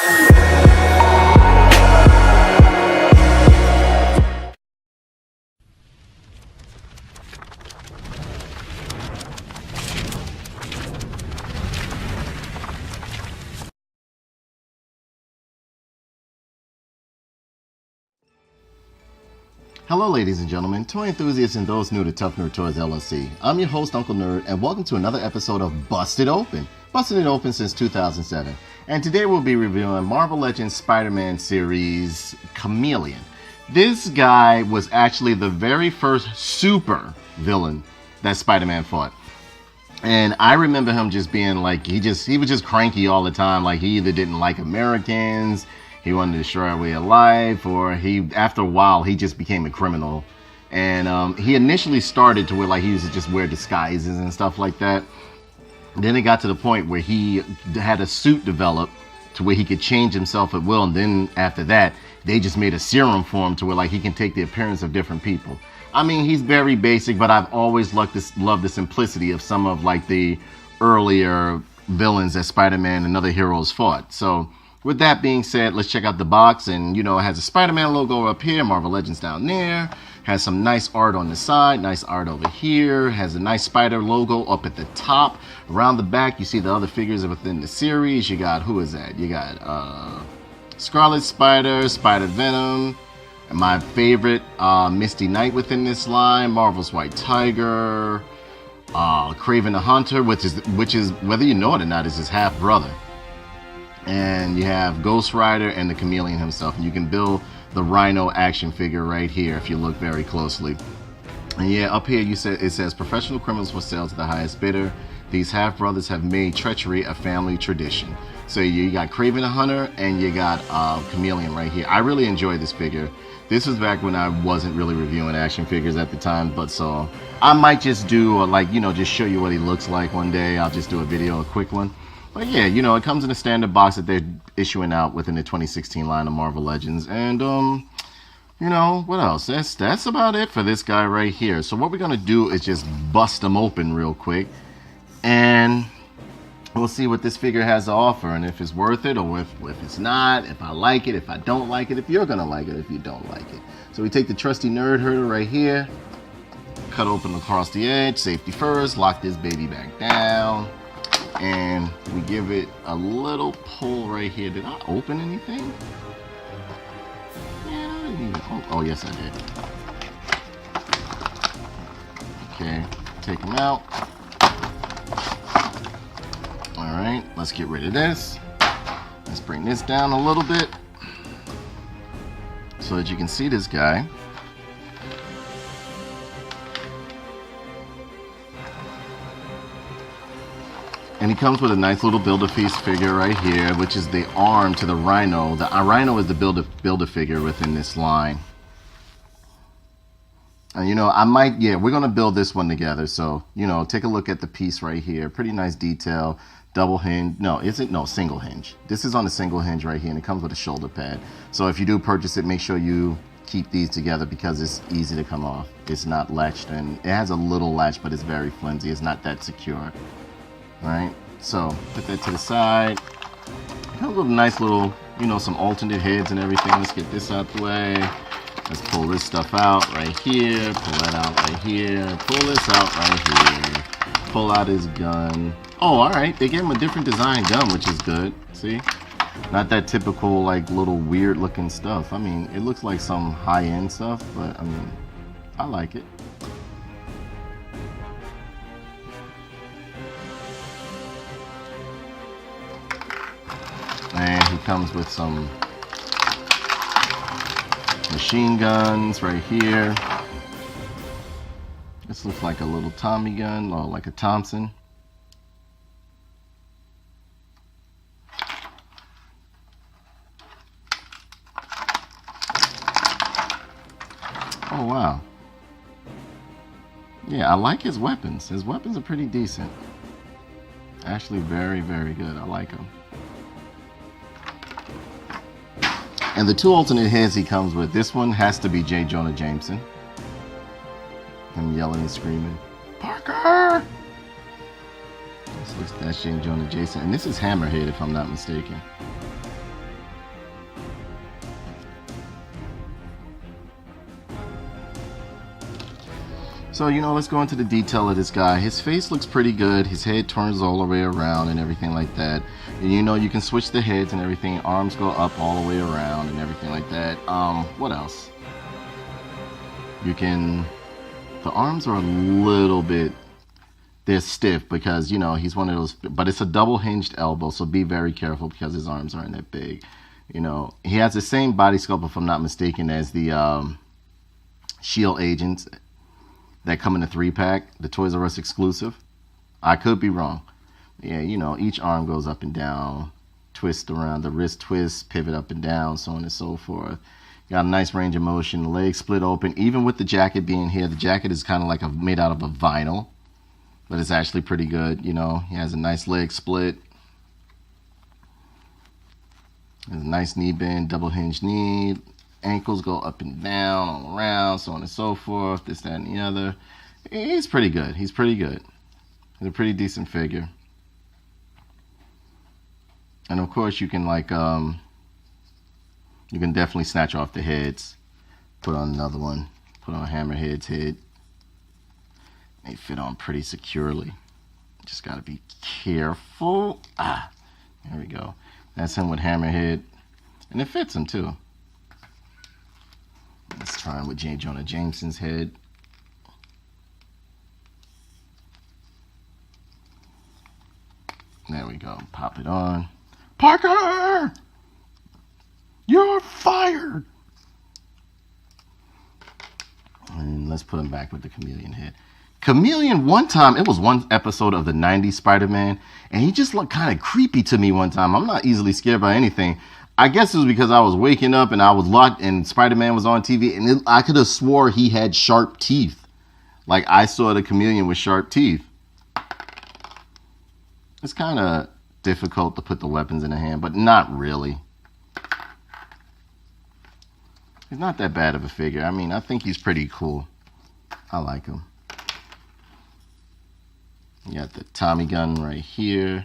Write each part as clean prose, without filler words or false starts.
Hello ladies and gentlemen, toy enthusiasts and those new to Tough Nerd Toys LLC. I'm your host Uncle Nerd and welcome to another episode of Busted Open. Busted It Open since 2007. And today we'll be reviewing Marvel Legends Spider-Man series Chameleon. This guy was actually the very first super villain that Spider-Man fought. And I remember him just being like, he was just cranky all the time. Like he either didn't like Americans, he wanted to destroy our way of life, or after a while, he just became a criminal. And he initially started to where like he used to just wear disguises and stuff like that. Then it got to the point where he had a suit developed to where he could change himself at will. And then after that, they just made a serum for him to where like he can take the appearance of different people. I mean, he's very basic, but I've always loved the simplicity of some of like the earlier villains that Spider-Man and other heroes fought. So with that being said, let's check out the box. And, you know, it has a Spider-Man logo up here, Marvel Legends down there. Has some nice art on the side, nice art over here. Has a nice spider logo up at the top. Around the back, you see the other figures within the series. You got, who is that? You got Scarlet Spider, Spider-Venom, and my favorite, Misty Knight within this line, Marvel's White Tiger, Kraven the Hunter, which is, whether you know it or not, is his half-brother. And you have Ghost Rider and the Chameleon himself. And you can build the Rhino action figure right here if you look very closely. And yeah, up here it says professional criminals will sell to the highest bidder. These half-brothers have made treachery a family tradition. So you got Kraven the Hunter and you got Chameleon right here. I really enjoyed this figure. This was back when I wasn't really reviewing action figures at the time, but so I might just do just show you what he looks like one day. I'll just do a video, a quick one. But yeah, you know, it comes in a standard box that they're issuing out within the 2016 line of Marvel Legends. And, you know, what else? That's about it for this guy right here. So what we're going to do is just bust him open real quick. And we'll see what this figure has to offer. And if it's worth it or if it's not, if I like it, if I don't like it, if you're going to like it, if you don't like it. So we take the trusty nerd herder right here. Cut open across the edge. Safety first. Lock this baby back down. And we give it a little pull right here. Did I open anything? Yeah, I didn't even. Oh, yes, I did. Okay, take them out. All right, let's get rid of this. Let's bring this down a little bit so that you can see this guy. And he comes with a nice little Build-A-Feast figure right here, which is the arm to the Rhino. The Rhino is the Build-A-Figure within this line. And, you know, we're going to build this one together. So, you know, take a look at the piece right here. Pretty nice detail. Double hinge. No, single hinge. This is on a single hinge right here, and it comes with a shoulder pad. So if you do purchase it, make sure you keep these together because it's easy to come off. It's not latched, and it has a little latch, but it's very flimsy. It's not that secure. Alright, so put that to the side. Have a little nice little, you know, some alternate heads and everything. Let's get this out the way. Let's pull this stuff out right here. Pull that out right here. Pull this out right here. Pull out his gun. Oh, alright, they gave him a different design gun, which is good. See? Not that typical, like, little weird looking stuff. I mean, it looks like some high-end stuff, but, I mean, I like it. And he comes with some machine guns right here. This looks like a little Tommy gun, or like a Thompson. Oh wow. Yeah, I like his weapons. His weapons are pretty decent. Actually very, very good. I like them. And the two alternate heads he comes with, this one has to be J. Jonah Jameson. Him yelling and screaming, Parker! That's J. Jonah Jameson. And this is Hammerhead, if I'm not mistaken. So, let's go into the detail of this guy. His face looks pretty good. His head turns all the way around and everything like that. And you can switch the heads and everything. Arms go up all the way around and everything like that. What else? The arms are a little bit, they're stiff because, he's one of those, but it's a double hinged elbow. So be very careful because his arms aren't that big. He has the same body sculpt, if I'm not mistaken, as the Shield agents that come in a 3-pack, the Toys R Us exclusive. I could be wrong. Yeah, each arm goes up and down, twist around, the wrist twist, pivot up and down, so on and so forth. Got a nice range of motion, the legs split open. Even with the jacket being here, the jacket is kind of like made out of a vinyl, but it's actually pretty good. He has a nice leg split. There's a nice knee bend, double hinge knee. Ankles go up and down, all around, so on and so forth, this, that, and the other. He's pretty good. He's pretty good. He's a pretty decent figure. And of course, you can you can definitely snatch off the heads. Put on another one. Put on Hammerhead's head. They fit on pretty securely. Just gotta be careful. There we go. That's him with Hammerhead. And it fits him too. Let's try him with J. Jonah Jameson's head. There we go. Pop it on. Parker! You're fired! And let's put him back with the Chameleon head. Chameleon, one time, it was one episode of the 90s Spider-Man, and he just looked kind of creepy to me one time. I'm not easily scared by anything. I guess it was because I was waking up and I was locked and Spider-Man was on TV, and I could have swore he had sharp teeth. Like I saw the Chameleon with sharp teeth. It's kind of difficult to put the weapons in the hand, but not really. He's not that bad of a figure. I mean, I think he's pretty cool. I like him. You got the Tommy gun right here.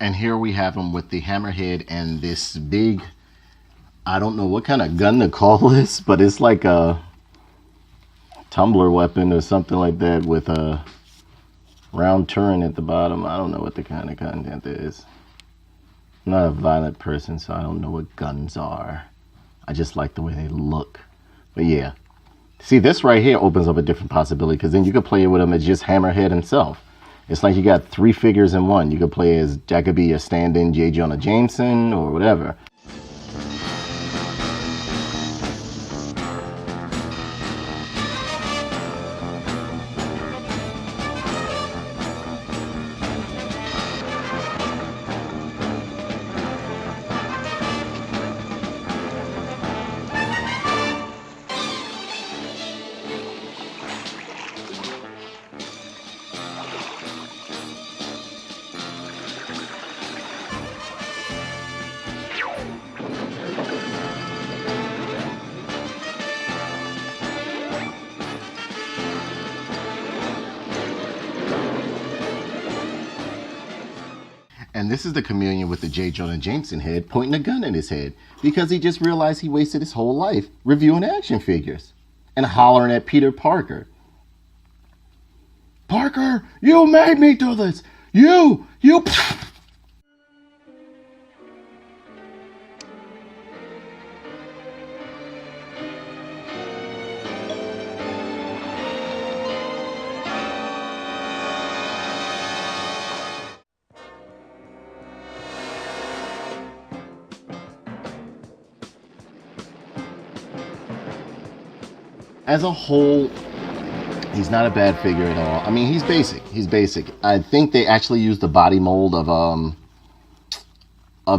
And here we have him with the Hammerhead and this big, I don't know what kind of gun to call this, but it's like a tumbler weapon or something like that with a round turret at the bottom. I don't know what the kind of content is. I'm not a violent person, so I don't know what guns are. I just like the way they look. But yeah. See, this right here opens up a different possibility, because then you could play with him as just Hammerhead himself. It's like you got 3 figures in one. You could play as, that could be a stand-in J. Jonah Jameson or whatever. And this is the Chameleon with the J. Jonah Jameson head pointing a gun at his head because he just realized he wasted his whole life reviewing action figures and hollering at Peter Parker. Parker, you made me do this. You. As a whole, He's not a bad figure at all. I mean, he's basic. He's basic. I think they actually used the body mold of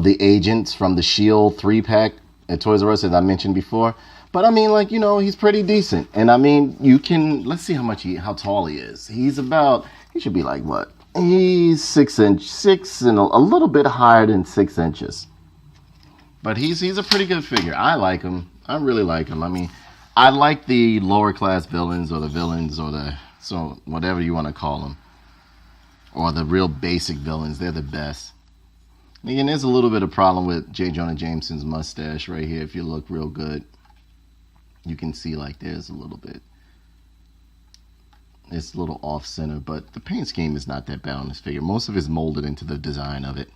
the agents from the Shield 3-pack at Toys R Us, as I mentioned before. But I mean, like, you know, he's pretty decent. And I mean, you can, let's see how tall he is. He should be like what? He's 6 and a little bit higher than 6 inches. But he's a pretty good figure. I like him. I really like him. I mean, I like the lower class villains or so whatever you want to call them, or the real basic villains. They're the best. And again, there's a little bit of problem with J. Jonah Jameson's mustache right here. If you look real good, you can see like there's a little bit. It's a little off center, but the paint scheme is not that bad on this figure. Most of it's molded into the design of it.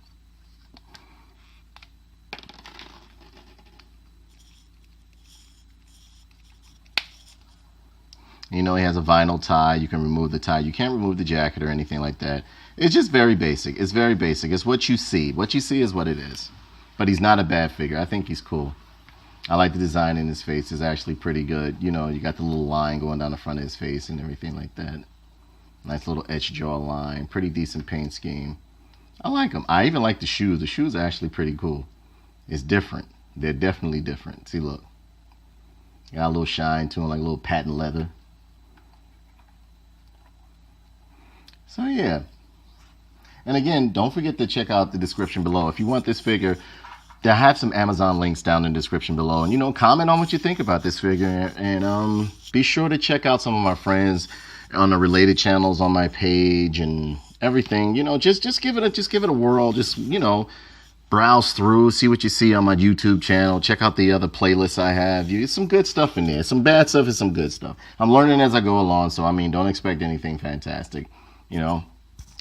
You know, he has a vinyl tie. You can remove the tie. You can't remove the jacket or anything like that. It's just very basic. It's very basic. It's what you see. What you see is what it is. But he's not a bad figure. I think he's cool. I like the design in his face. It's actually pretty good. You know, you got the little line going down the front of his face and everything like that. Nice little etched jaw line. Pretty decent paint scheme. I like him. I even like the shoes. The shoes are actually pretty cool. It's different. They're definitely different. See, look. Got a little shine to them, like a little patent leather. So yeah, and again, don't forget to check out the description below. If you want this figure, I have some Amazon links down in the description below. And, you know, comment on what you think about this figure. And be sure to check out some of my friends on the related channels on my page and everything. You know, just give it a whirl. Just, you know, browse through, see what you see on my YouTube channel. Check out the other playlists I have. There's some good stuff in there. Some bad stuff and some good stuff. I'm learning as I go along. So, I mean, don't expect anything fantastic. You know,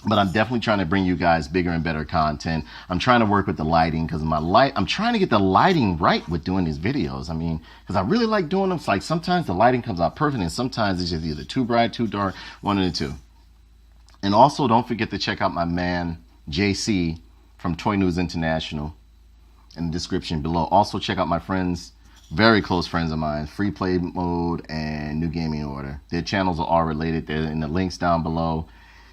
but I'm definitely trying to bring you guys bigger and better content. I'm trying to work with the lighting because I'm trying to get the lighting right with doing these videos. I mean, because I really like doing them. It's like sometimes the lighting comes out perfect and sometimes it's just either too bright, too dark, one of the two. And also don't forget to check out my man, JC from Toy News International in the description below. Also check out my friends, very close friends of mine, Free Play Mode and New Gaming Order. Their channels are all related. They're in the links down below.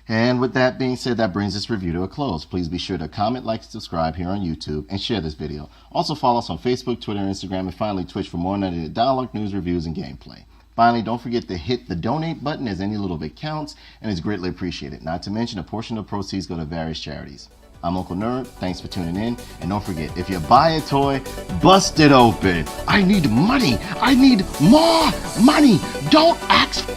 And with that being said, that brings this review to a close. Please be sure to comment, like, subscribe here on YouTube, and share this video. Also follow us on Facebook, Twitter, Instagram, and finally Twitch for more unedited dialogue, news, reviews, and gameplay. Finally, don't forget to hit the donate button, as any little bit counts and is greatly appreciated. Not to mention, a portion of the proceeds go to various charities. I'm Uncle Nerd. Thanks for tuning in. And don't forget, if you buy a toy, bust it open. I need money. I need more money. Don't ask